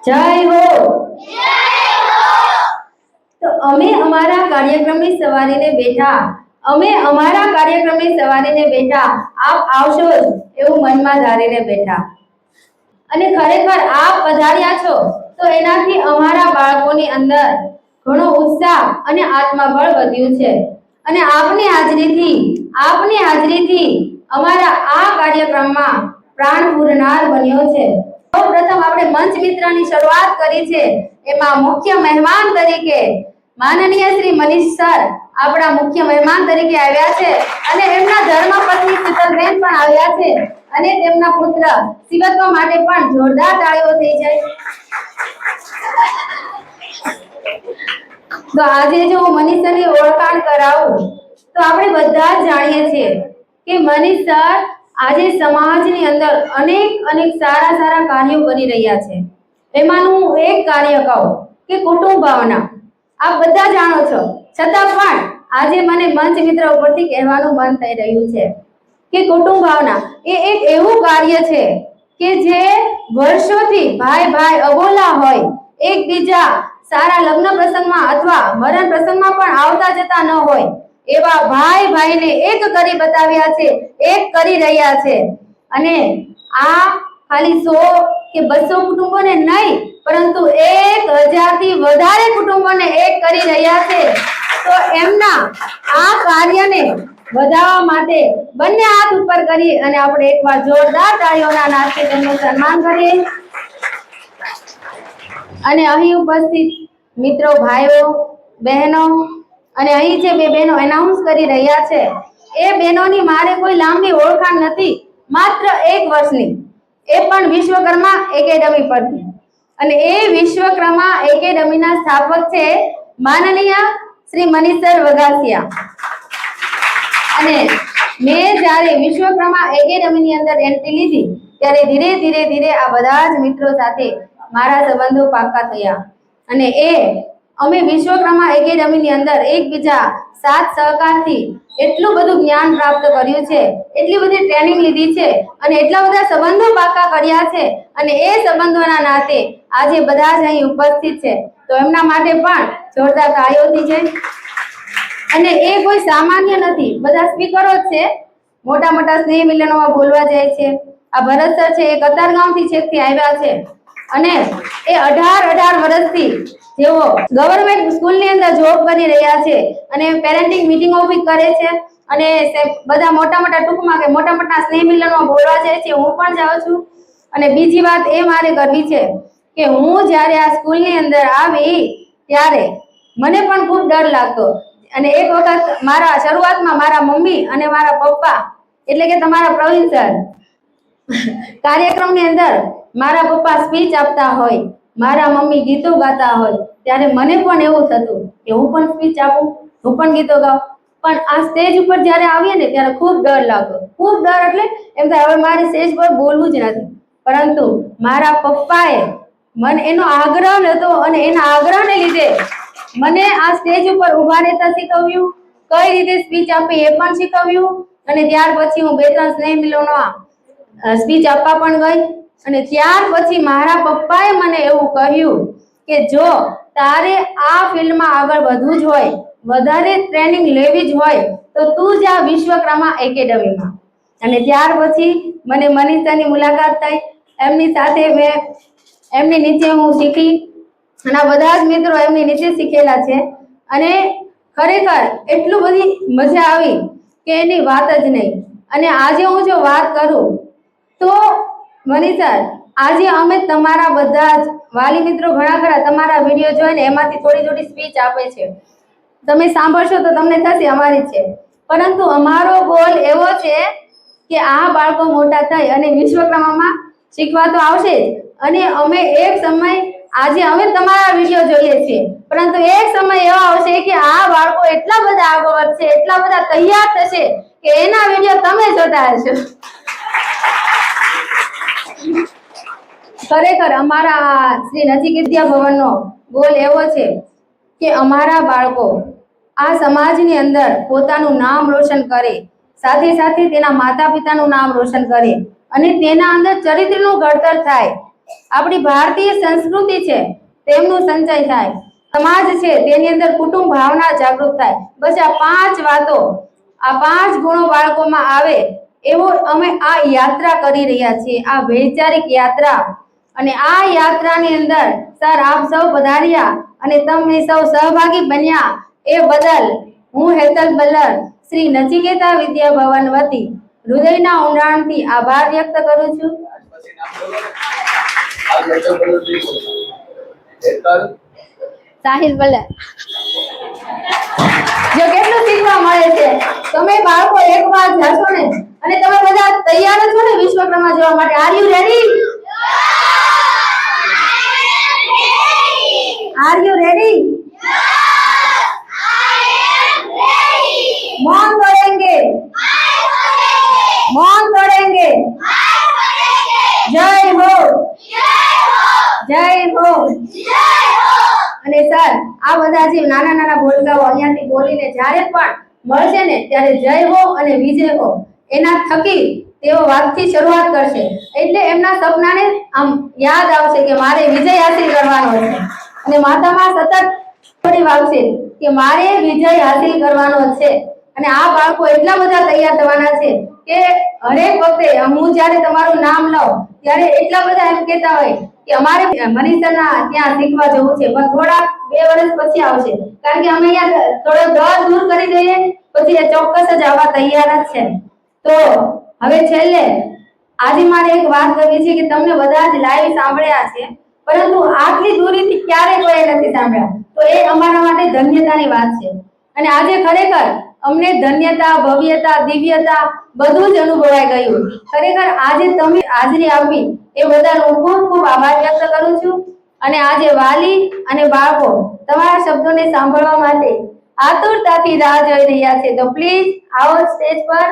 જય હો. તો અમે અમારા કાર્યક્રમની સવારીને બેઠા આપ આવશો જ એવું મનમાં ધારીને બેઠા અને ખરેખર આપ પધાર્યા છો તો એનાથી અમારા બાળકોની અંદર ઘણો ઉત્સાહ અને આત્મબળ વધ્યું છે અને આપની હાજરીથી અમારા આ કાર્યક્રમમાં પ્રાણ પૂરનાર બન્યો છે. સૌપ્રથમ આપણે મંચ મિત્રની શરૂઆત કરી છે. એમાં મુખ્ય મહેમાન તરીકે માનનીય શ્રી મનીષ સર આપણા મુખ્ય મહેમાન તરીકે આવ્યા છે અને એમના ધર્મપત્ની શીતલબેન પણ આવ્યા છે અને તેમના પુત્ર શિવત્વ માટે પણ જોરદાર તાળીઓ થઈ જાય. તો આજે જો હું મનીષ સરની ઓળખાણ કરાવું તો આપણે બધા જ જાણીએ છીએ કે મનીષ સર આજે સમાજની અંદર અનેક સારા કાર્યો કરી રહ્યા છે. એમાંનું એક કાર્ય કહું કે કુટુંબ ભાવના. આપ બધા જાણો છો, છતાં પણ આજે મને મંચ મિત્ર ઉપરથી કહેવાનું મન થઈ રહ્યું છે કે કુટુંબ ભાવના એ એક એવું કાર્ય છે કે જે વર્ષોથી ભાઈ અબોલા હોય, એકબીજા સારા લગ્ન પ્રસંગમાં અથવા મરણ પ્રસંગમાં પણ આવતા જતા ન હોય એવા ભાઈને એક કરી બતાવ્યા છે, એક કરી રહ્યા છે અને આ ખાલી 100 કે 200 કુટુંબોને નહીં પરંતુ 1000 થી વધારે કુટુંબોને એક કરી રહ્યા છે. તો એમના આ કાર્યને વધારવા માટે બંને હાથ ઉપર કરી અને આપણે એકવાર જોરદાર તાળીઓના નાદથી તેમનું સન્માન કરીએ. અને અહીં ઉપસ્થિત મિત્રો, ભાઈઓ, બહેનો અને અહીં જે બે બહેનો એનાઉન્સ કરી રહ્યા છે એ બહેનોની મારે કોઈ લાંબી ઓળખાણ નથી, માત્ર 1 વર્ષની, એ પણ વિશ્વકર્મા એકેડમી પરથી. અને એ વિશ્વકર્મા એકેડમીના સ્થાપક છે માનનીય શ્રી મનીષ વગાસિયા. અને મેં જ્યારે વિશ્વકર્મા એકેડમીની અંદર એન્ટ્રી લીધી ત્યારે ધીરે આ બધા જ મિત્રો સાથે મારા સંબંધો પાકા થયા અને અમે વિશ્વકર્મા એકેડમીની અંદર એકબીજા સાથ સહકારથી એટલું બધું જ્ઞાન પ્રાપ્ત કર્યું છે, એટલી બધી ટ્રેનિંગ લીધી છે અને એટલા બધા સંબંધો પાકા કર્યા છે અને એ સંબંધોના નાતે આજે બધા જ અહીં ઉપસ્થિત છે. તો એમના માટે પણ જોરદાર તાળીઓથી છે. અને એ કોઈ સામાન્ય નથી, બધા સ્પીકરો જ છે, મોટા સ્નેહ મિલનોમાં બોલવા જાય છે. આ ભરત સર છે, એ કતારગામથી છેકથી આવ્યા છે અને એ 18 વર્ષથી જેઓ ગવર્નમેન્ટ સ્કૂલની અંદર જોબ કરી રહ્યા છે અને પેરેન્ટિંગ મીટિંગો બી કરે છે અને બધા મોટા સ્નેહ મિલનમાં બોલવા જાય છે. હું પણ જાઉં છું. અને બીજી વાત એ મારે કરવી છે કે હું જ્યારે આ સ્કૂલની અંદર આવી ત્યારે મને પણ ખૂબ ડર લાગતો અને એક વખત શરૂઆતમાં મારા મમ્મી અને મારા પપ્પા એટલે કે તમારા પ્રવીણ સર કાર્યક્રમની અંદર મારા પપ્પા સ્પીચ આપતા હોય, મારા મમ્મી ગીતો ગાતા હોય ત્યારે મને પણ એવું થતું કે હું પણ સ્પીચ આપું, હું પણ ગીતો ગાઉં. પણ આ સ્ટેજ ઉપર જ્યારે આવીએ ને ત્યારે ખૂબ ડર લાગતો, ખૂબ ડર એટલે એમ થાય હવે મારે સ્ટેજ પર બોલવું જ નથી. પરંતુ મારા પપ્પાએ મને એનો આગ્રહ હતો અને એના આગ્રહને લીધે મને આ સ્ટેજ ઉપર ઊભા રહેતા શીખવ્યું, કઈ રીતે સ્પીચ આપી એ પણ શીખવ્યું અને ત્યાર પછી હું 2-3 સ્નેહ મિલનમાં સ્પીચ આપવા પણ ગઈ અને ત્યાર પછી મારા પપ્પાએ મને એવું કહ્યું કે જો તારે આ ફિલ્ડમાં આગળ વધવું જ હોય, વધારે ટ્રેનિંગ લેવી જ હોય તો તું જા વિશ્વકર્મા એકેડમીમાં. અને ત્યાર પછી મને મનીષ સરની મુલાકાત થઈ, એમની સાથે એમની નીચે હું શીખી અને આ બધા જ મિત્રો એમની નીચે શીખેલા છે અને ખરેખર એટલું બધી મજા આવી કે એની વાત જ નહીં. અને આજે હું જો વાત કરું તો મનીષ સર, આજે અમે તમારા બધા જ વાલી મિત્રો ઘણા ખરા તમારા વિડીયો જોઈને એમાંથી થોડી સ્પીચ આપે છે, તમે સાંભળશો તો તમને થશે અમારી છે, પરંતુ અમારો ગોલ એવો છે કે આ બાળકો મોટા થઈ અને વિશ્વકર્મામાં શીખવા તો આવશે જ અને અમે એક સમય આજે અમે તમારા વિડીયો જોઈએ છીએ પરંતુ એક સમય એવો આવશે કે આ બાળકો એટલા બધા આગળ વધશે, એટલા બધા તૈયાર થશે કે એના વિડીયો તમે જોતા હશો. ખરેખર અમારા શ્રી નજીક વિદ્યા ભવનનો ગોલ એવો છે કે અમારા બાળકો આ સમાજની અંદર પોતાનું નામ રોશન કરે, સાથે તેના માતા પિતાનું નામ રોશન કરે અને તેના અંદર ચરિત્રનું ઘડતર થાય આપણી ભારતીય સંસ્કૃતિ છે તેમનું સંચય થાય, સમાજ છે તેની અંદર કુટુંબ ભાવના જાગૃત થાય. બસ આ 5 વાતો, આ 5 ગુણો બાળકોમાં આવે એવો અમે આ યાત્રા કરી રહ્યા છીએ, આ વૈચારિક યાત્રા. અને આ યાત્રાની અંદર સર આપ સૌ પધાર્યા અને તમે સૌ સહભાગી બન્યા એ બદલ હું હેતલ બલ્લર શ્રી નચિકેતા વિદ્યા ભવન વતી હૃદયના ઊંડાણથી આભાર વ્યક્ત કરું છું. સાહિલ બલ્લર. જો કેટલું શીખવા મળે છે. તમે બાળકો એકવાર જશો ને અને તમે બધા તૈયાર છો ને વિશ્વકર્મા જવા માટે? Are you ready? Are you ready? मौन तोड़ेंगे, मौन तोड़ेंगे, जय हो, जय हो. અને સર આ બધા જે નાના નાના બોલકાઓ અહીંયાથી બોલીને જ્યારે પણ મળશે ને ત્યારે જય હો અને વિજય હો એના થકી તેઓ વાતથી શરૂઆત કરશે. એટલે એમના સપનાને આમ યાદ આવશે કે મારે વિજય હાસિલ કરવાનો છે અને માથામાં સતત થોડી વાગશે કે મારે વિજય હાસિલ કરવાનો છે. અને આ બાળકો એટલા બધા તૈયાર થવાના છે કે હરેક વખતે હું જ્યારે તમારું નામ લઉં ત્યારે એટલા બધા એમ કહેતા હોય કે અમારે મનીષના ત્યાં શીખવા જવું છે, પણ થોડા 2 વર્ષ પછી આવશે, કારણ કે અમે અહીંયા થોડો ડર દૂર કરી દઈએ પછી એ ચોક્કસ જ આવવા તૈયાર જ છે. તો હવે છેલ્લે આજે મારે એક વાત કરવી છે કે તમને બધા જ લાઈવ સાંભળ્યા છે, પરંતુ આટલી દૂરીથી ક્યારે કોઈ નથી સાંભળ્યા, તો એ અમારા માટે ધન્યતાની વાત છે. અને આજે ખરેખર અમને ધન્યતા, ભવ્યતા, દિવ્યતા બધું જ અનુભવાઈ ગયું. ખરેખર આજે તમે હાજરી આપી એ બદલ હું ખૂબ ખૂબ આભાર વ્યક્ત કરું છું. અને આજે વાલી અને બાળકો તમારા શબ્દોને સાંભળવા માટે આતુરતાથી રાહ જોઈ રહ્યા છે. તો પ્લીઝ આવો સ્ટેજ પર.